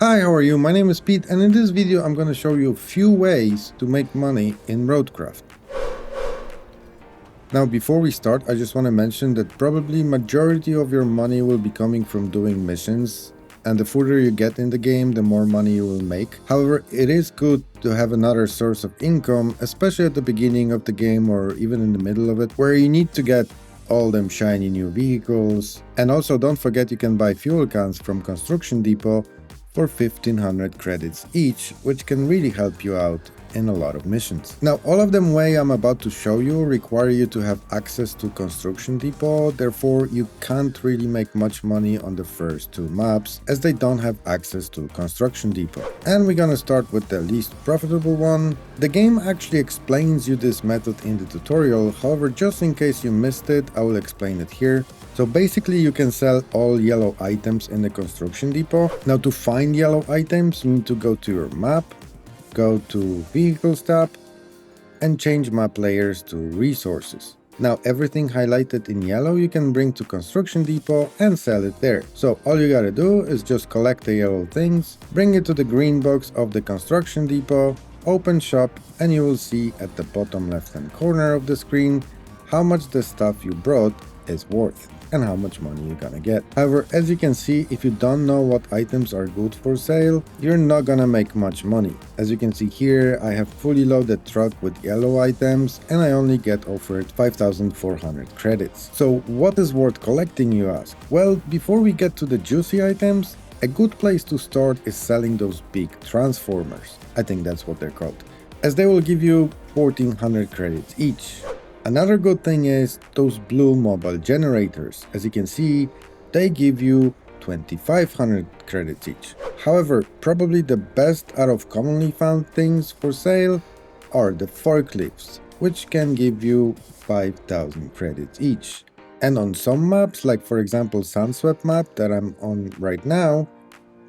Hi, how are you? My name is Pete, and in this video I'm going to show you a few ways to make money in RoadCraft. Now, before we start, I just want to mention that probably majority of your money will be coming from doing missions, and the further you get in the game, the more money you will make. However, it is good to have another source of income, especially at the beginning of the game or even in the middle of it, where you need to get all them shiny new vehicles. And also don't forget you can buy fuel cans from Construction Depot for 1500 credits each, which can really help you out in a lot of missions. Now, all of them way I'm about to show you require you to have access to Construction Depot, therefore you can't really make much money on the first two maps as they don't have access to Construction Depot. And we're gonna start with the least profitable one. The game actually explains you this method in the tutorial, however, just in case you missed it, I will explain it here. So basically you can sell all yellow items in the Construction Depot. Now, to find yellow items, you need to go to your map, go to Vehicles tab, and change map layers to Resources. Now, everything highlighted in yellow you can bring to Construction Depot and sell it there. So all you gotta do is just collect the yellow things, bring it to the green box of the Construction Depot, open shop, and you will see at the bottom left hand corner of the screen how much the stuff you brought is worth and how much money you're gonna get. However, as you can see, if you don't know what items are good for sale, you're not gonna make much money. As you can see here, I have fully loaded truck with yellow items and I only get offered 5400 credits. So what is worth collecting, you ask? Well, before we get to the juicy items, a good place to start is selling those big transformers. I think that's what they're called, as they will give you 1400 credits each. Another good thing is those blue mobile generators. As you can see, they give you 2500 credits each. However, probably the best out of commonly found things for sale are the forklifts, which can give you 5000 credits each. And on some maps, like for example Sunswept map that I'm on right now,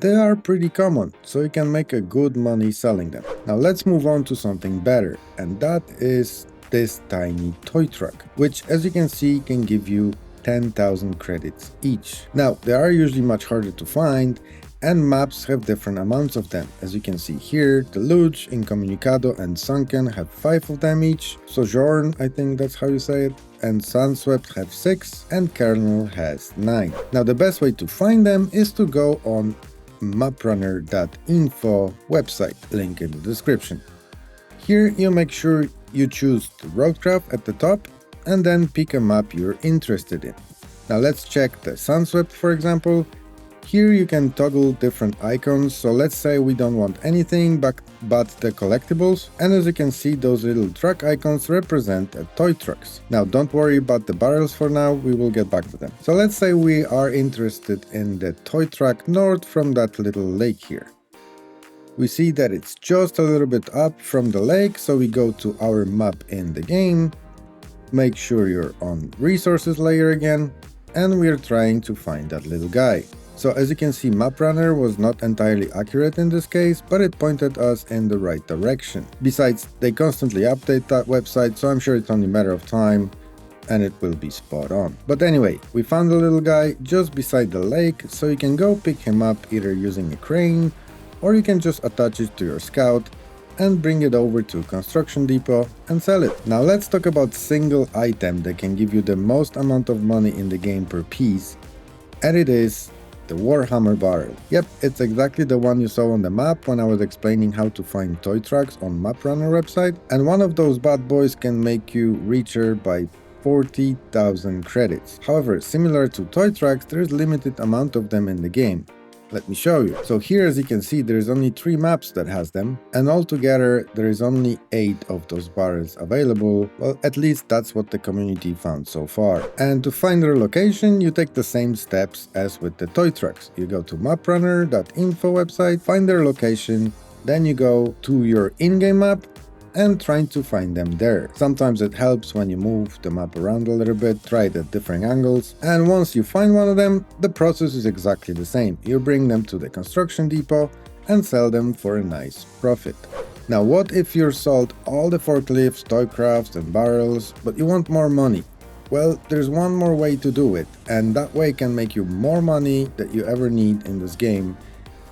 they are pretty common, so you can make a good money selling them. Now let's move on to something better, and that is this tiny toy truck, which as you can see can give you 10,000 credits each. Now, they are usually much harder to find, and maps have different amounts of them. As you can see here, Deluge, Incommunicado, and Sunken have 5 of them each, Sojourn, I think that's how you say it, and Sunswept have 6, and Kernel has 9. Now, the best way to find them is to go on maprunner.info website, link in the description. Here you make sure you choose the RoadCraft at the top and then pick a map you're interested in. Now let's check the Sunswept, for example. Here you can toggle different icons, so let's say we don't want anything but the collectibles, and as you can see, those little truck icons represent toy trucks. Now don't worry about the barrels for now, we will get back to them. So let's say we are interested in the toy truck north from that little lake here. We see that it's just a little bit up from the lake, so we go to our map in the game, make sure you're on resources layer again, and we're trying to find that little guy. So as you can see, MapRunner was not entirely accurate in this case, but it pointed us in the right direction. Besides, they constantly update that website, so I'm sure it's only a matter of time and it will be spot on. But anyway, we found the little guy just beside the lake, so you can go pick him up either using a crane, or you can just attach it to your scout and bring it over to Construction Depot and sell it. Now let's talk about single item that can give you the most amount of money in the game per piece, and it is the Warhammer barrel. Yep, it's exactly the one you saw on the map when I was explaining how to find toy trucks on MapRunner website, and one of those bad boys can make you richer by 40,000 credits. However, similar to toy trucks, there's limited amount of them in the game. Let me show you. So here, as you can see, there is only 3 maps that has them, and altogether there is only 8 of those barrels available. Well, at least that's what the community found so far. And to find their location, you take the same steps as with the toy trucks. You go to maprunner.info website, find their location, then you go to your in-game map and trying to find them there. Sometimes it helps when you move the map around a little bit, try it at different angles, and once you find one of them, the process is exactly the same. You bring them to the Construction Depot and sell them for a nice profit. Now what if you're sold all the forklifts, toy crafts and barrels, but you want more money? Well, there's one more way to do it, and that way can make you more money that you ever need in this game,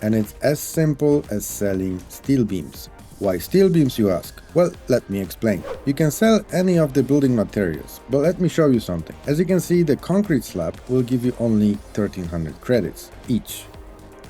And it's as simple as selling steel beams. Why steel beams, you ask? Well, let me explain. You can sell any of the building materials, but let me show you something. As you can see, the concrete slab will give you only 1300 credits each.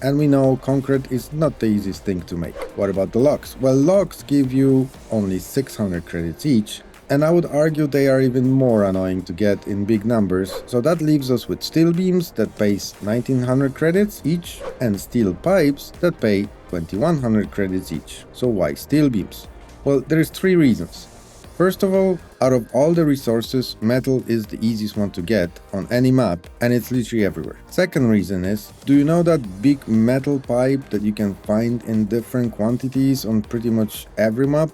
And we know concrete is not the easiest thing to make. What about the logs? Well, logs give you only 600 credits each, and I would argue they are even more annoying to get in big numbers, so that leaves us with steel beams that pays 1900 credits each, and steel pipes that pay 2100 credits each. So why steel beams? Well, there's 3 reasons. First of all, out of all the resources, metal is the easiest one to get on any map, and it's literally everywhere. Second reason is, do you know that big metal pipe that you can find in different quantities on pretty much every map?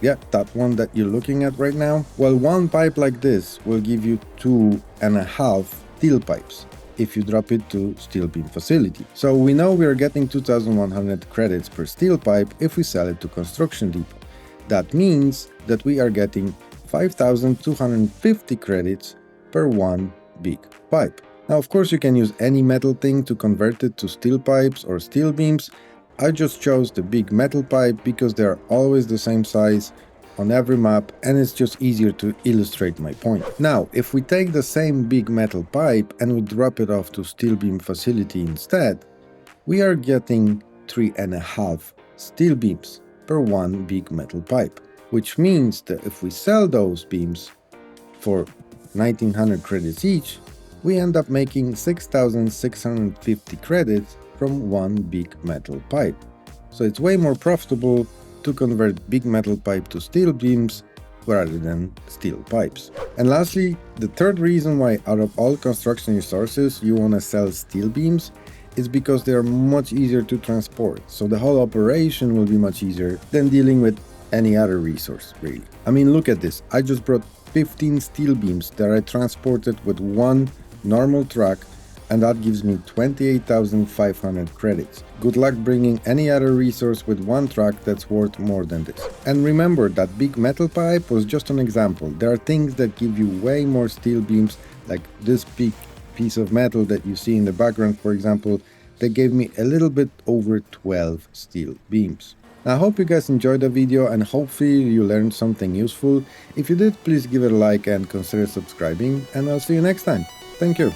Yeah, that one that you're looking at right now. Well, one pipe like this will give you 2.5 steel pipes if you drop it to steel beam facility. So we know we are getting 2100 credits per steel pipe if we sell it to construction depot. That means that we are getting 5250 credits per one big pipe. Now, of course, you can use any metal thing to convert it to steel pipes or steel beams. I just chose the big metal pipe because they are always the same size on every map, and it's just easier to illustrate my point. Now, if we take the same big metal pipe and we drop it off to steel beam facility instead, we are getting 3.5 steel beams per one big metal pipe, which means that if we sell those beams for 1900 credits each, we end up making 6650 credits from one big metal pipe. So it's way more profitable to convert big metal pipe to steel beams rather than steel pipes. And lastly, the third reason why out of all construction resources you want to sell steel beams is because they are much easier to transport. So the whole operation will be much easier than dealing with any other resource, really. I mean, look at this. I just brought 15 steel beams that I transported with one normal truck, and that gives me 28,500 credits. Good luck bringing any other resource with one truck that's worth more than this. And remember, that big metal pipe was just an example. There are things that give you way more steel beams, like this big piece of metal that you see in the background, for example, that gave me a little bit over 12 steel beams. I hope you guys enjoyed the video and hopefully you learned something useful. If you did, please give it a like and consider subscribing, and I'll see you next time. Thank you.